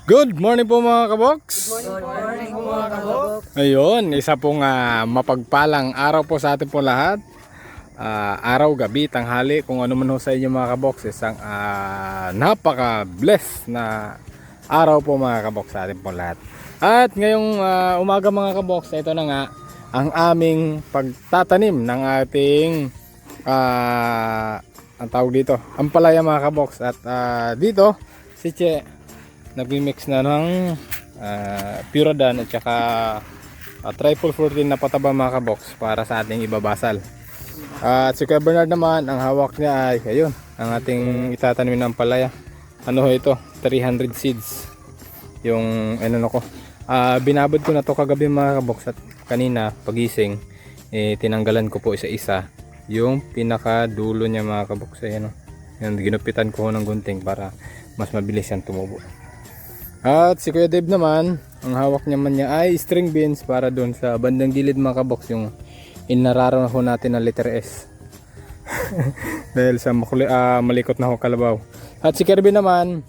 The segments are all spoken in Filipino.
Good morning po mga kaboks. Good morning po mga kabok. Ayun, isa pong mapagpalang araw po sa atin po lahat. Araw, gabi, tanghali, kung ano man ho sa inyo mga kaboks. Isang napaka-blessed na araw po mga kaboks sa atin po lahat. At ngayong umaga mga kaboks, ito na nga ang aming pagtatanim ng ating ang tawag dito, ampalaya mga kaboks. At dito, si Che nagmi-mix na ng Puradan at saka Triple 14 na pataba mga kaboks para sa ating ibabasal. At si Kuya Bernard naman, ang hawak niya ay ayun, ang ating itatanim ng ampalaya. Ano ho ito? 300 seeds. Yung ano ko. Binabad ko na to kagabi mga kaboks, at kanina pagising tinanggalan ko po isa-isa yung pinakadulo niya mga kaboks. Ayan, yung ginupitan ko ng gunting para mas mabilis yan tumubo. At si Kuya Dave naman, ang hawak niya ay string beans para doon sa bandang gilid mga kaboks, yung inararaw ho natin na letter S. Dahil sa malikot na ho kalabaw. At si Kirby naman,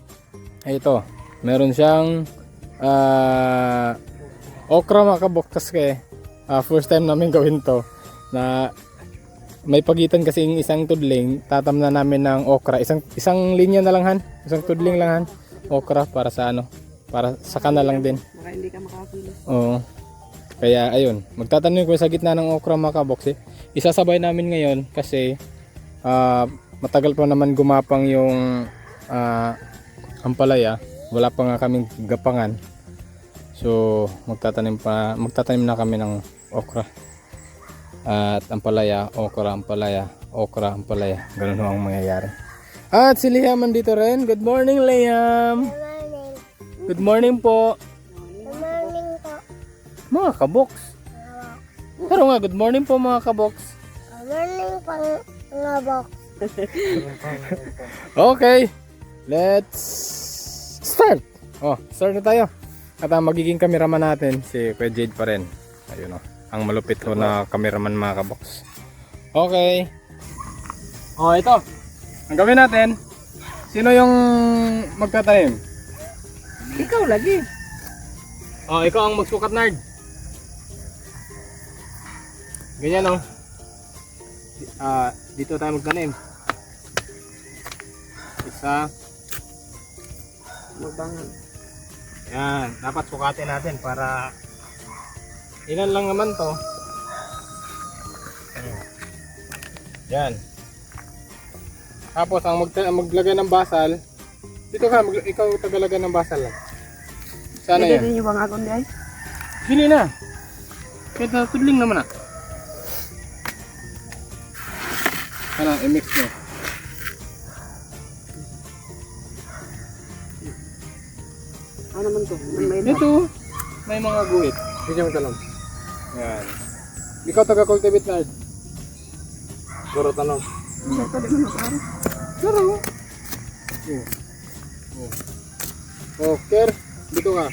ay ito, meron siyang okra mga kaboks, kasi first time namin gawin to, na may pagitan kasi isang tudling, tatamna namin ng okra, isang linya na lang han, isang tudling lang han, okra para sa ano, para sa kana lang din. Baka hindi ka makakulo. Oo. Kaya ayun, magtatanim ko sa gitna ng okra mga kaboks. Isasabay namin ngayon kasi matagal pa naman gumapang yung ampalaya. Wala pa nga kaming gapangan. So magtatanim na kami ng okra. At ampalaya, okra, ampalaya, okra, ampalaya. Ganun ang mangyayari. At si Liam andito rin. Good morning, Liam. Good morning po. Good morning po. Mga kaboks. Pero nga, good morning po mga kaboks. Good morning po mga box. Okay, let's start. Start na tayo. At ang magiging cameraman natin, si Kuya Jade pa rin. Ayun ang malupit ho na cameraman mga kaboks. Okay. Ito. Ang gawin natin, sino yung magtatanim? Ikaw lagi. Ikaw ang magsukat, Nard. Ganyan dito tayo magtanim. Isa. Magbangan. Yan, dapat sukatin natin para ilan lang naman to. Yan. Tapos ang maglagay ng basal, dito ka, ikaw tagalagay ng basal lang. Sana yan. Pwede nyo bang akong di ay? Dili na. Kahit tudling naman Sana, i-mix mo. Ano naman to? May Dito, may mga guhit. Bigyan mo talong. Yan. Ikaw taga-cultivate na. Puro talong. Pwede mo na pare. Pero. Okay, dito ka.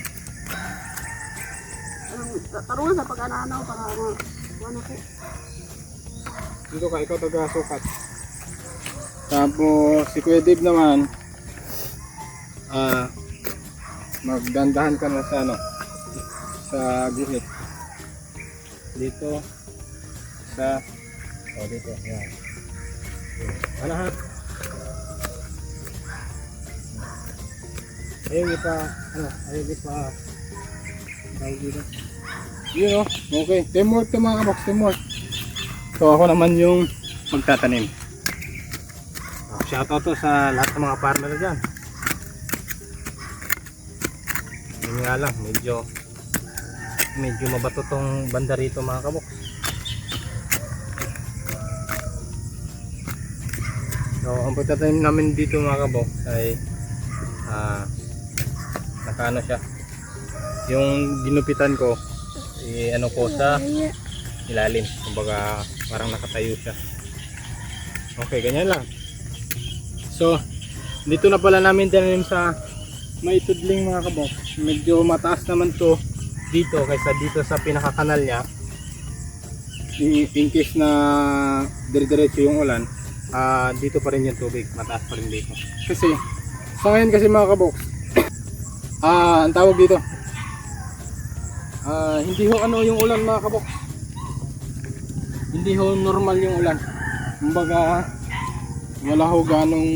Tarungan sa pag-ananaw para ano ko. Dito ka, ikaw taga-sukat. Tapos si Kuya Dave naman, magdandahan ka na sa sa guhit. Dito sa dito, yan. Ano ha? Ayun ipa tawag dito. Yun okay. Teamwork to mga kaboks, teamwork. So ako naman yung magtatanim. Shoutout to sa lahat ng mga farmer dyan. Yun nga lang, medyo mabato tong banda rito mga kaboks. So ang pagtatanim namin dito mga kaboks ay nakaano siya, yung ginupitan ko ano ko sa ilalim, kumbaga parang nakatayo siya. Okay, ganyan lang. So dito na pala namin tinanim sa may tudling mga kaboks. Medyo mataas naman to dito kaysa dito sa pinakakanal niya. In case na dire-diretso yung ulan, dito pa rin yung tubig, mataas pa rin dito. Kasi sa ngayon kasi mga kaboks, Ang tawag dito, hindi ho ano yung ulan mga kabox. Hindi ho normal yung ulan. Kumbaga, wala ho ganong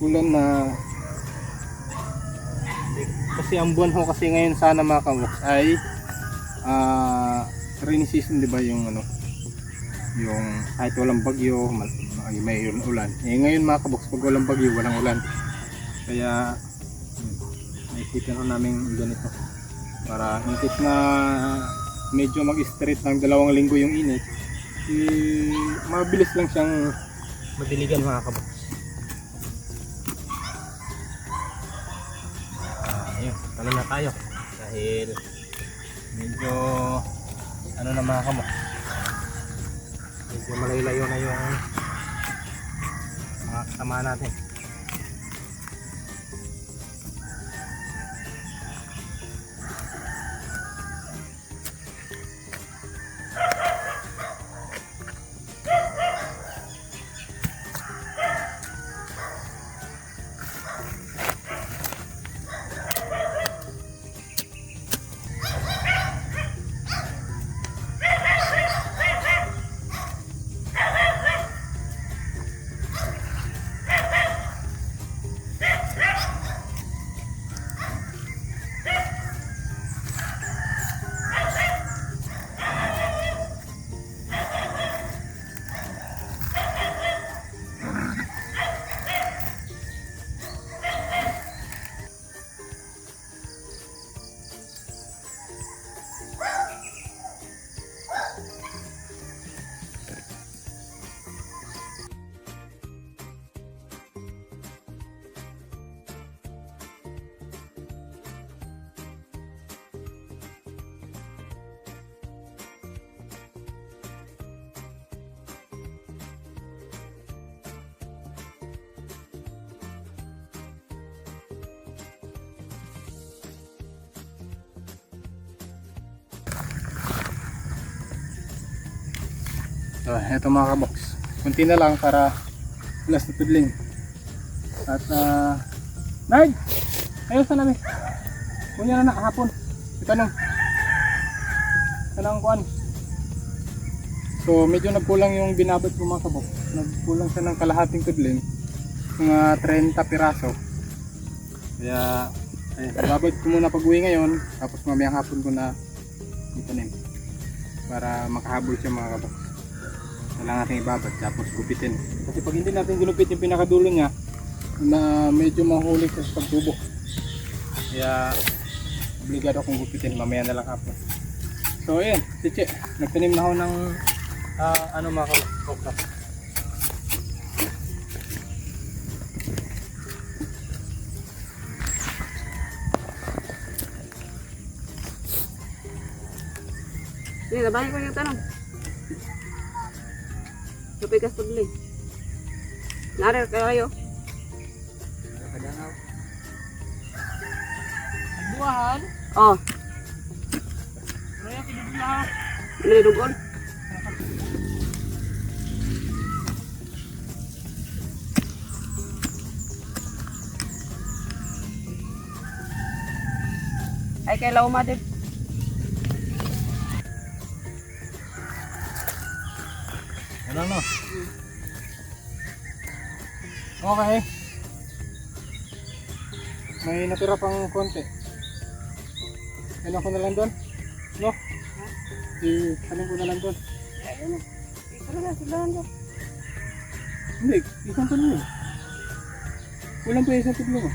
ulan na kasi ang buwan ho kasi ngayon sana mga kabox ay rainy season, di ba, yung ano, yung kahit walang bagyo may ulan. Ngayon mga kabox, pag walang bagyo walang ulan, kaya naisipan ho namin ganito para in case na medyo mag-straight ng 2 linggo yung init, mabilis lang siyang madiligan mga kabox. Ayun, talo na tayo dahil medyo ano na mga kabox, medyo malayo na yung mga kasama natin. So, eto mga kabox, kunti na lang para last na tudling. At Nard, ayos na namin. Kunya na hapon. Itanong kuan. So medyo nagkulang yung binabot ko mga kabox. Nagkulang siya ng kalahating tudling, mga 30 piraso. Kaya babad ko muna pag-uwi ngayon, tapos mamayang hapon ko na itanim para makahabol siya mga kabox. Kailangan natin ibabad tapos gupitin. Kasi pag hindi natin ginupit yung pinakadulo niya, na medyo mahuli sa pagtubo. Kaya obligado akong gupitin, mamaya na lang hapon. So ayan, si Che, nagtanim na ako ng ano mga okra. Sige, nabahin ko yung tanong. Kapag ka studling. Narir kayo. Buwahan? Oh. Raya pinagbuwahan. Nilidugon. Ay kay Lauma din. Ano no? Okay. May natira pang konti. Ano ko na lang doon? No? Ano ko na lang doon? Ayun na. Ito na silahan doon. Hindi, isang tulong yun. Kulang pa isang tulong.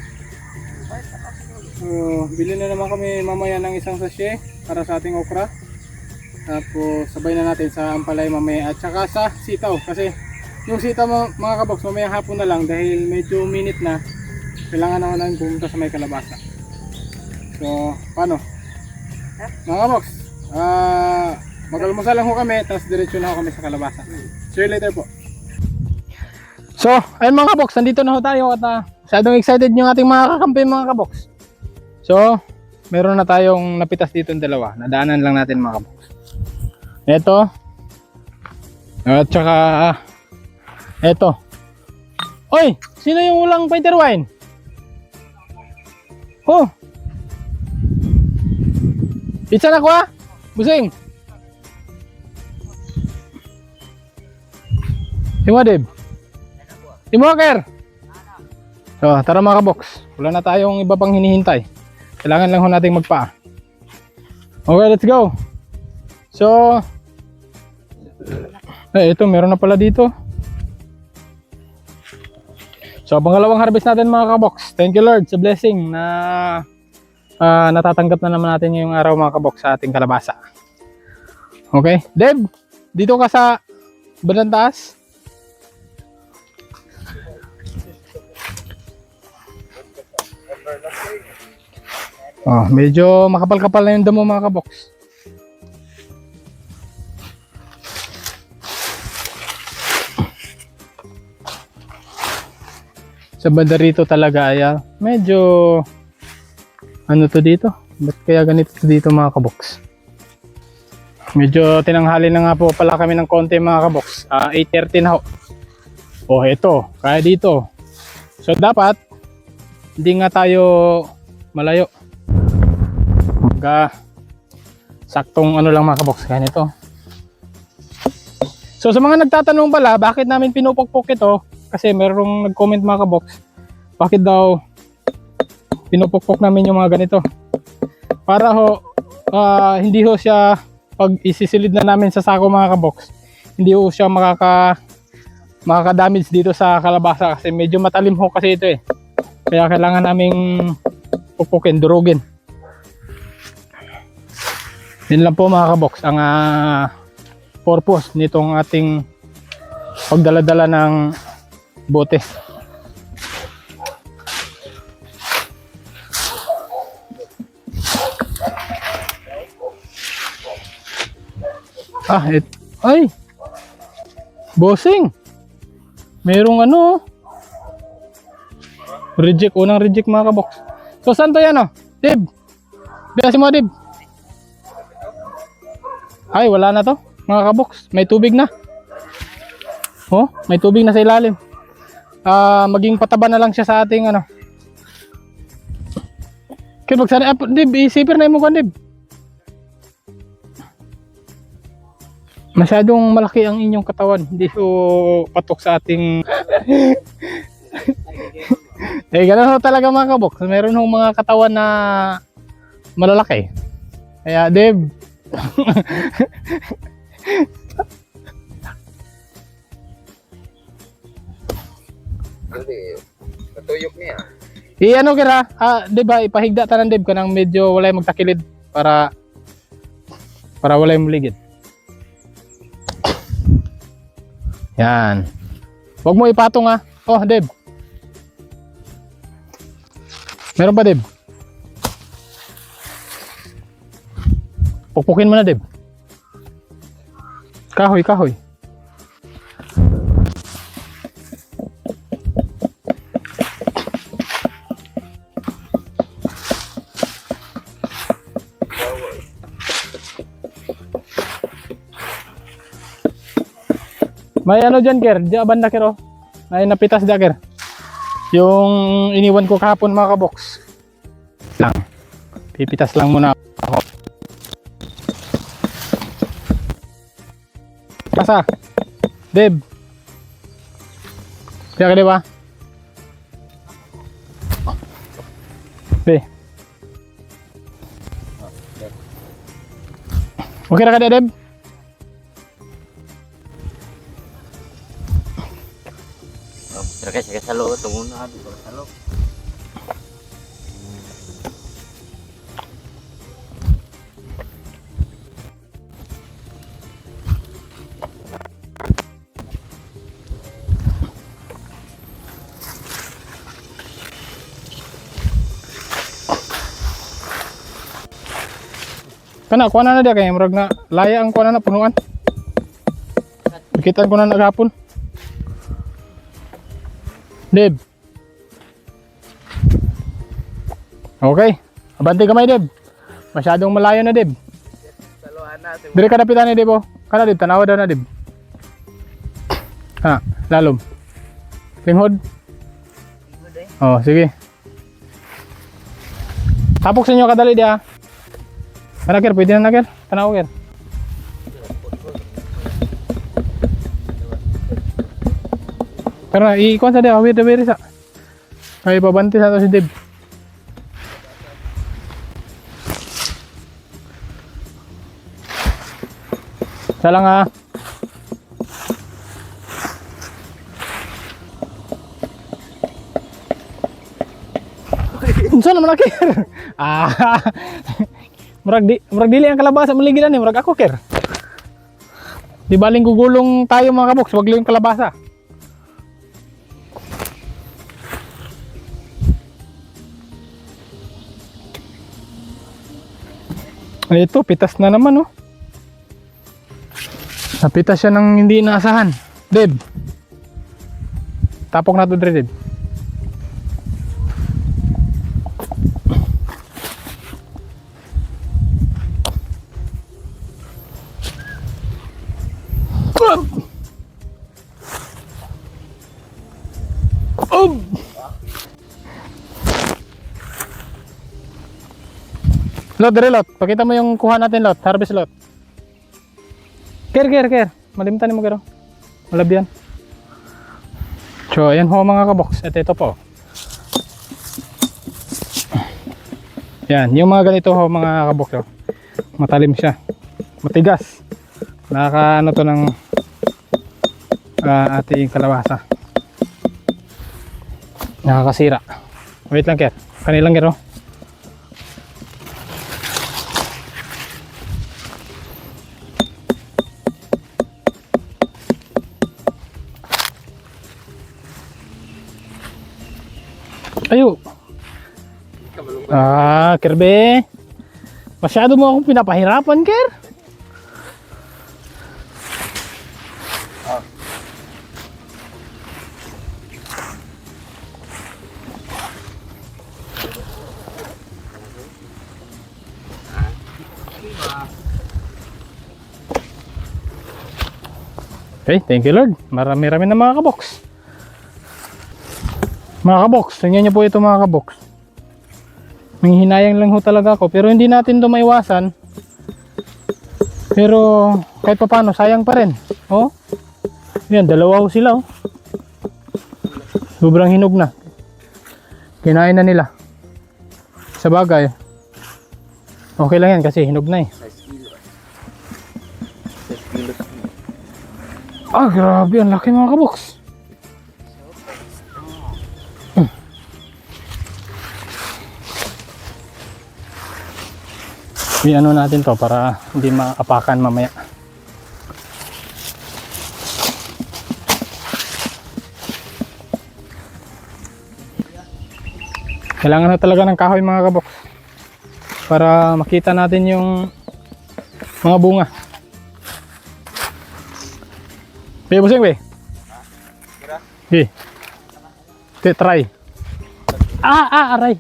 So, bili na naman kami mamaya ng isang sachet para sa ating okra. Tapos sabay na natin sa ampalay mamaya at saka sa sitaw. Kasi yung sitaw mga kabox mamaya hapon na lang dahil medyo minute na. Kailangan na namin pumunta sa may kalabasa. So, paano? Mga kabox, mag-almusal lang ho kami, tapos diretso na ho kami sa kalabasa. See you later po. So, ayun mga kabox, nandito na ho tayo at masyadong excited yung ating mga kakampi mga kabox. So, meron na tayong napitas dito ng dalawa. Nadaanan lang natin mga kabox. Ito. At saka ito. Oy, sino yung ulang fighter wine? Oh, Pizza na ko ha? Busing. Imo Deb. Imo Ker. So, tara mga kabox. Wala na tayong iba pang hinihintay. Kailangan lang ho nating magpaa. Okay, let's go. So, ito meron na pala dito. So, pangalawang harvest natin mga kabox. Thank you Lord sa blessing na natatanggap na naman natin ngayong araw mga kabox sa ating kalabasa. Okay, Deb, dito ka sa bandang taas. Oh, medyo makapal-kapal na yung damo mga kabox. Sa banda rito talaga ay medyo ano to dito? Ba't kaya ganito dito mga kabox? Medyo tinanghali na nga po pala kami ng konti mga kabox. 8:30 na ho. Oh, ito, kaya dito. So dapat hindi nga tayo malayo. Saktong ano lang mga kabox, kaya nito. So sa mga nagtatanong pala, bakit namin pinupukpok ito? Kasi merong nag-comment mga kabox, bakit daw pinupukpok namin yung mga ganito? Para ho, hindi ho siya, pag isisilid na namin sa sako mga kabox, hindi ho siya makaka-damage dito sa kalabasa kasi medyo matalim ho kasi ito eh. Kaya kailangan naming pukpukin, durugin. Yun lang po mga kabox ang purpose nitong ating pagdala-dala ng bote. Ay bossing, merong ano, unang reject mga kabox. So saan to yan Dib? Biyasin mo Dib. Ay, wala na to mga kabox, may tubig na. Oh, may tubig na sa ilalim. Maging pataba na lang siya sa ating ano. Kaya magsana, Dib, isipir na mo kan Dib. Masyadong malaki ang inyong katawan, hindi so patok sa ating ganun talaga mga kabox. Meron hong mga katawan na malalaki. Kaya Dib, Natuyok niya. ano kira, diba ipahigda tanan Dib kanang medyo walay magtakilid para walay muligid. Yan. Huwag mo ipatong Oh, Dib. Meron pa Dib? Pukpukin mo na Dib. Kahoy, kahoy. May ano dyan Ker, dyan banda Ker may napitas dyan Ker. Yung iniwan ko kahapon mga kabox. Lang. Pipitas lang muna ako. Pasa. Deb. Kaya ka diba? Be. Okay na ka Deb? Terkait sa loob, tungon na sa loob. Kana kuha na dia kay murag na laya ang kuha na punuan. Bikitan ko na nagapon. Deb. Okay. Abante kamay Deb. Masyadong malayo na Deb. Dire ka dapitan ni Deb. Kana Deb tanawa daw na Deb. Lalom. Linghod. Oh, sige. Tapok sa inyo kadali dia. Ano ker, pwede na ker? Tanaw ker. Pero ikuan sa dia, awir da sa. Ay pabanti sa to si Deb. Salang ah. Unsa naman ker? Ah. Murag dili ang kalabasa maligiran ni, murag ako ker. Di baling gugulong tayo mga kaboks, wag lang yung kalabasa. Ito, pitas na naman oh. Napitas siya ng hindi inaasahan. Deb. Tapok na to Deb. Lot, dire lot. Pakita mo yung kuha natin lot, harvest lot. Ker. Malimtan mo kero. Malabyan. So, ayan ho mga kabox. At ito po. Yan, yung mga ganito ho mga kabox. Oh. Matalim siya. Matigas. Nakaka ano to ng ating kalabasa. Nakakasira. Wait lang ker. Kanilang kero. Ayo. Kerbe. Masyado mo akong pinapahirapan, Ker. Okay, thank you Lord. Marami-rami na mga kabox. Mga kabox, tingnan niyo po ito mga kabox. Manghihinayang lang ho talaga ako, pero hindi natin ito maiwasan. Pero kahit pa paano, sayang pa rin. Oh. Yan, dalawa ho sila oh. Sobrang hinog na. Kinain na nila. Sa bagay. Okay lang yan kasi hinog na eh. Ah, grabe, ang laki mga kabox. I-ano natin to para hindi maapakan mamaya. Kailangan na talaga ng kahoy mga kabox para makita natin yung mga bunga. Be, busing be. Be. Try. Aray.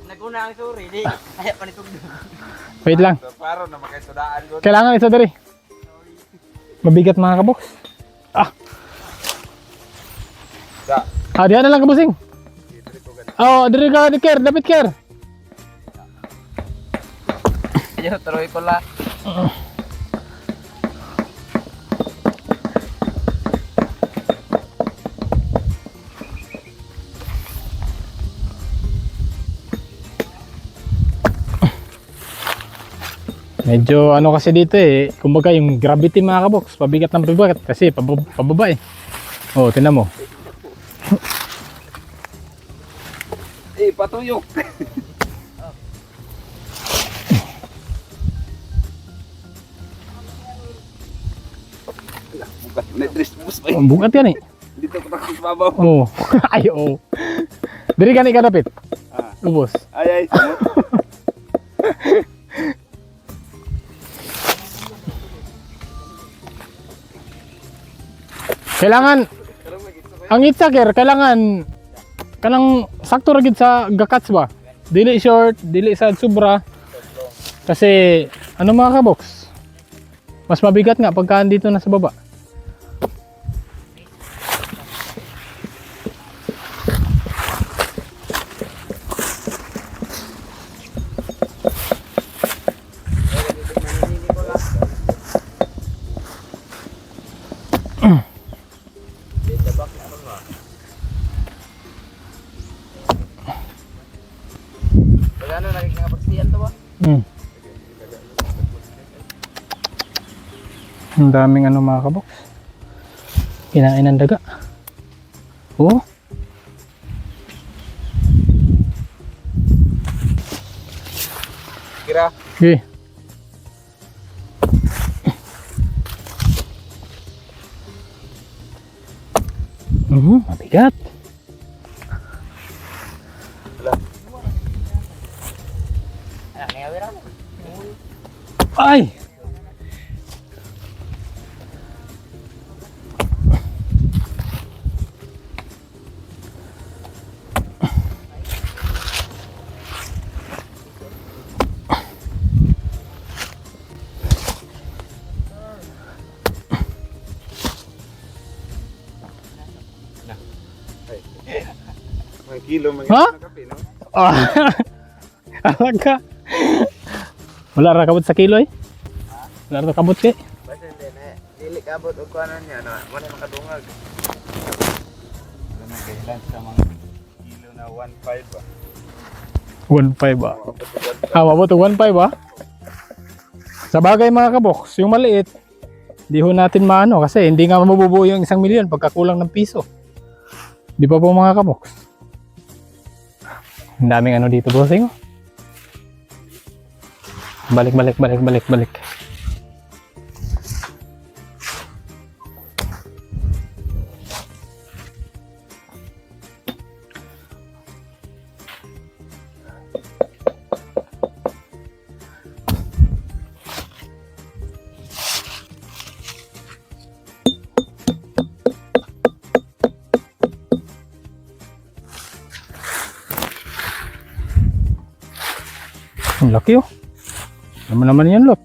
Naguna ang suri, di. Kaya pa nitong. Wait lang. Paro na makaisudaan ko. Kailangan isa dari. Mabigat mga kabox. Diyan na lang kabusing. Oh, diri ka di Ker, dapat Ker. Ayo, tuloy ko la. Medyo ano kasi dito eh, kumbaga yung gravity mga kabox, pabigat ng pabigat kasi pababa eh. Oh, tingnan mo. Patuyok. Ang bugat yan eh. Dito ko takot babaw. Oh. Ay, oh. Diri gani ka dapit. Ubos. Ay. Kailangan ang itsa Ker, kailangan kanang sakto ra gid sa gakats ba. Dili short, dili sad sobra. Kasi ano mga kabox? Mas mabigat nga pagka dito na sa baba. Hmm. Ang daming ano mga kabox. Kinain ng daga. Oh. Kira. Okay. Mabigat. Anak niya, wala. Ay! May kilo mga Ha? kape, no? Ah. Alaga. Wala ra kabot sa kilo eh. Wala ra kabot kay. Basta hindi na. Dili kabot o kuanan niya na wala makadungag. Wala na kailan sa mga kilo na 1.5 ba? 1.5 ba? Mabot og 1.5 ba? Sa bagay mga kabox, yung maliit, di ho natin maano kasi hindi nga mabubuo yung 1,000,000 pagkakulang ng piso. Di ba po mga kabox? Ang daming ano dito, bossing. Balik. Ang laki oh. Naman yan look.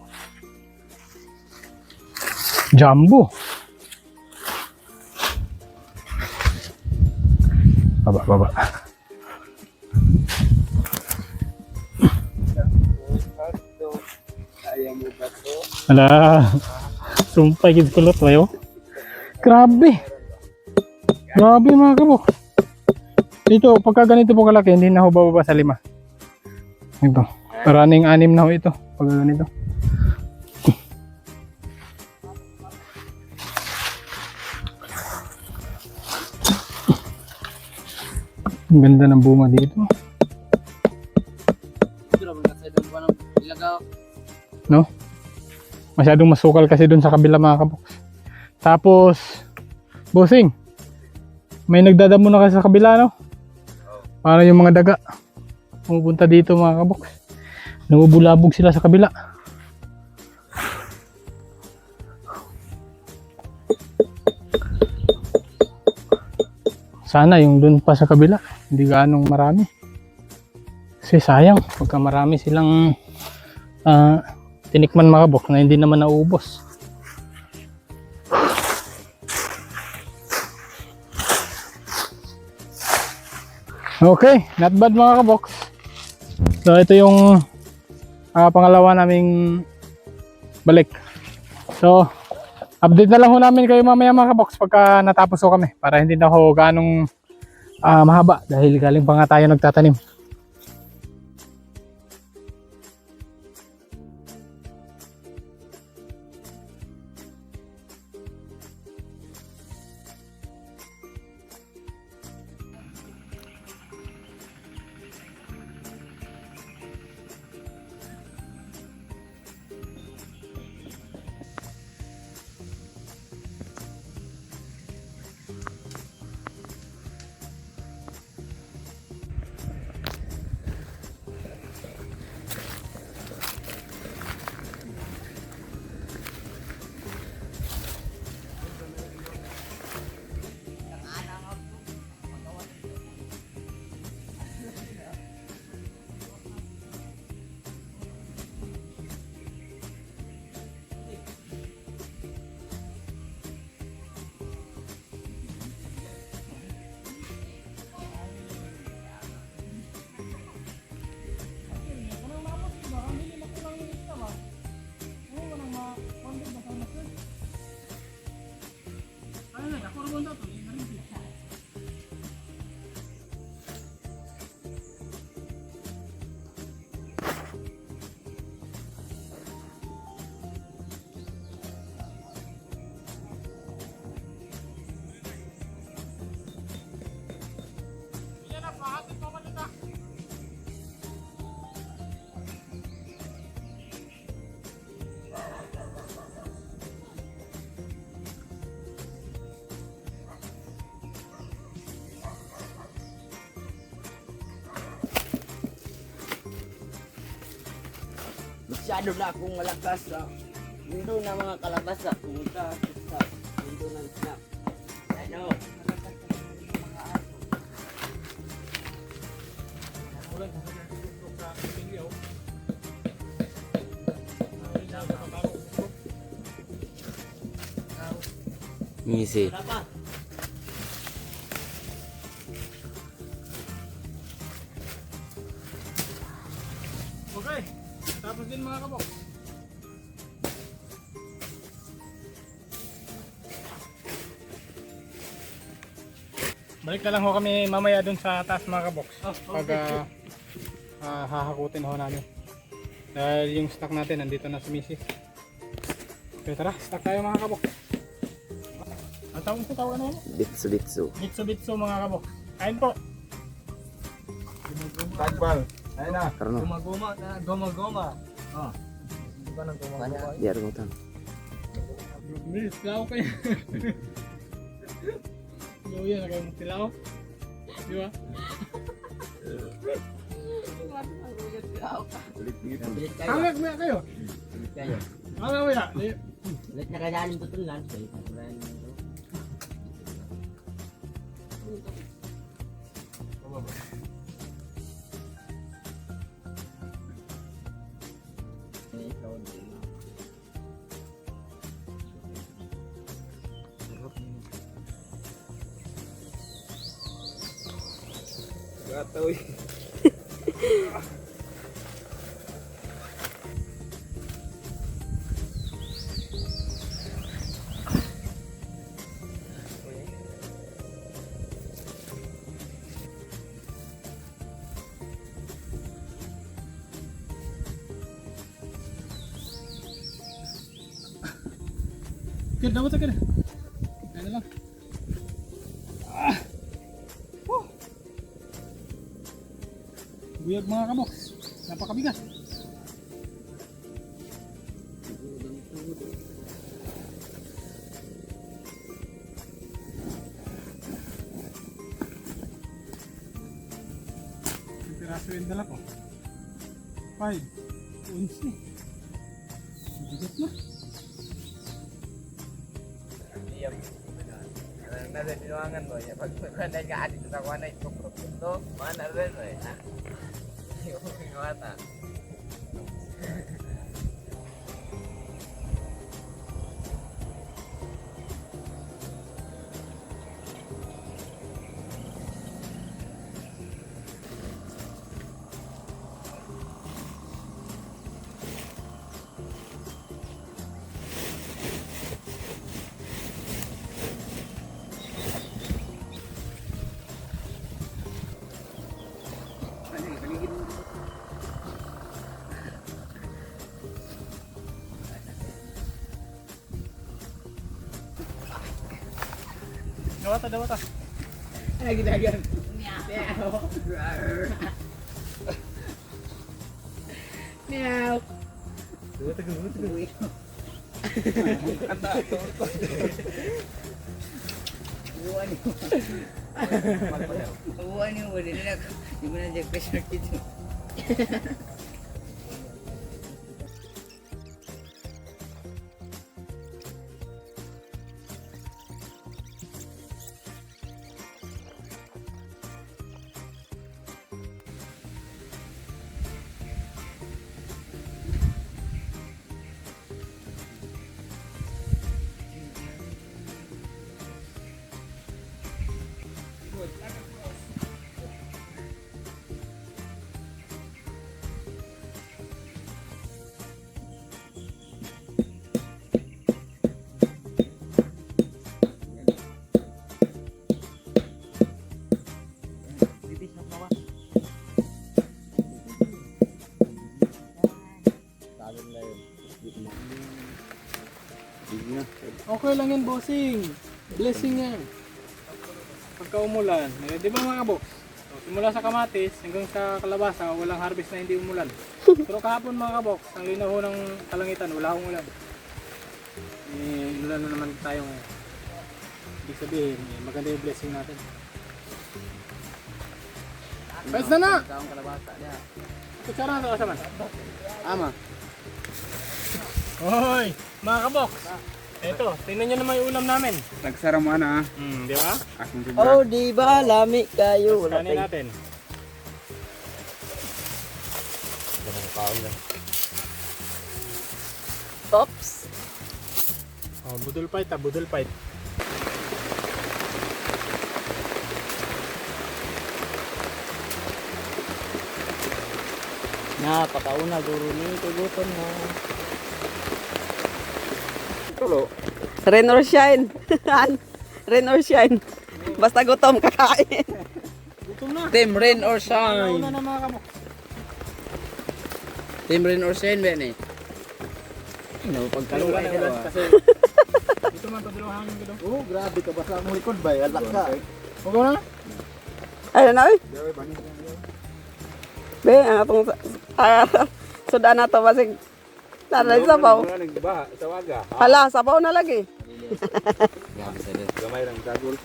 Jumbo. Baba. Ala. Sumpay kids kulot tayo. Grabe. Grabe mga kabok. Ito, pagka ganito po kalaki, hindi na ho bababa sa 5. Ito. Paraning 6 na ho ito. Pagka ganito. Ang ganda ng bunga dito. No? Masyadong masukal kasi dun sa kabila mga kabox. Tapos, bossing, may nagdadamo na kasi sa kabila, no? Para yung mga daga pumupunta dito mga kabox. Namubulabog sila sa kabila. Sana yung dun pa sa kabila, hindi gaanong marami. Kasi sayang, pagka marami silang tinikman mga kabox na hindi naman nauubos. Okay, not bad mga kabox. So ito yung pangalawa naming balik. So update na lang ho namin kayo mamaya mga kabox pagka natapos ho kami para hindi na ho ganong mahaba dahil galing pa nga tayo nagtatanim. Masyado na akong malakas sa mundo ng mga kalabasa. Pumunta sa mundo ng snap. Ano? Ngisi. Wala pa. Okay, tapos din mga kabok. Balik na lang ho kami mamaya dun sa taas mga kabok. Pag hahakutin ho namin. Dahil yung stock natin nandito na sa misis. Okay, tara, stock tayo mga kabok. Ang tawag ano? Bitsu. Bitsu mga kabok. Kain po. Tagbal. Ayun na. Karno. Goma-goma. Di ba nang gumagawa? Biar mo tan. Bilis, tilaw kayo. Yo, yan, nagay mong tilaw. Di ba? Bilit kayo. Hangak mo kayo. Bilit kayo. Hangak mo ya. Bilit na kailangan tutulan. Gatoy. Kaya dapat ka na. Kaya na lang. Buyag mga kabok. Napakabigas. Ang piraso yung dala ko. 5 11. Bigat na. Iyam. Nasa tinuangan mo. Pag may ka adito sa kuha na ito. Mana rin mo eh. Yung mata. Dawata. Lagi dagan. Meow. Uwan yung wala na di mo na dyan pressure dito. Okay lang yan, bossing. Blessing yan. Pagka umulan. Di ba mga kabok? So, simula sa kamatis hanggang sa kalabasa, walang harvest na hindi umulan. Pero kahapon mga kabok, ang linaw ho ng kalangitan, wala akong ulan. Ulan na naman tayo ngayon. Ibig sabihin, maganda yung blessing natin. Pwes na na! Kaong kalabasa niya. Kutsara na sa man. Ama. Hoy, mga kabox. Eto, tingnan nyo naman yung ulam namin. Nagsaraman ah. Di ba? Akong sobra. Oh, di ba? Lami kayo. Wala Kanin tayo. natin. Tops. Oh, budol fight budol fight. Napakauna guro ni tuguton mo. Tulo. Rain or shine. Rain or shine. Basta gutom kakain. Gutom na. Team rain or Una shine. na mga kabox. Team rain or shine ba ni? No, Kaluwa na ulan kasi. Dito man padulong hangin dito. Oh, grabe ka basta mo likod ba? Alak ka. Huwag mo na. Ayun na, oy. Yawe bani. Be, ang atong sudan na to basig. Naray sabaw. Nagbaha sa waga. Hala, sabaw na lagi. Gamay lang dagol.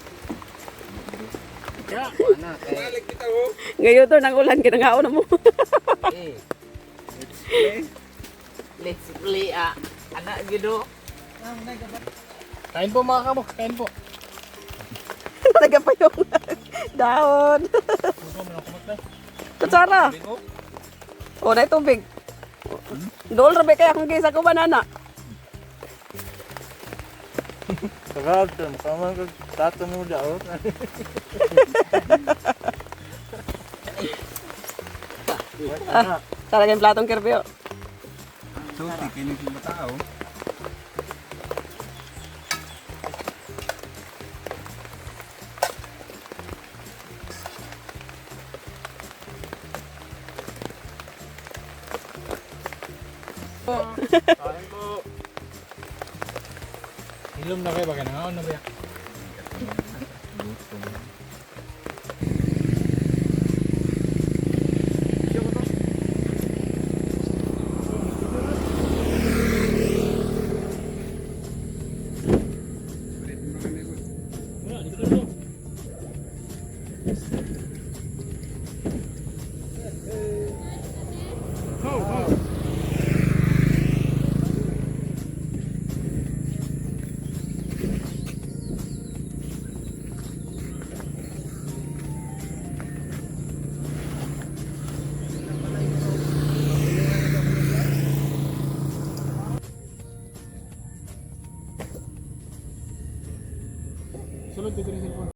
Kaya, Balik kita oh. Ngayon to nang ulan kinangao na mo. Let's play anak gitu. kain po mga kabox, kain po. Talaga pa yung dahon. Gusto mo na kumatay. Kutsara. O, na tubig. Dool rabe kaya kung kisa ko banana. Kagatan, sama ka tatanong daw. Talaga yung platong kirbyo. Suti kinig yung tao. Kain po. Hilom na kayo ba? Kanangaon na ba yan?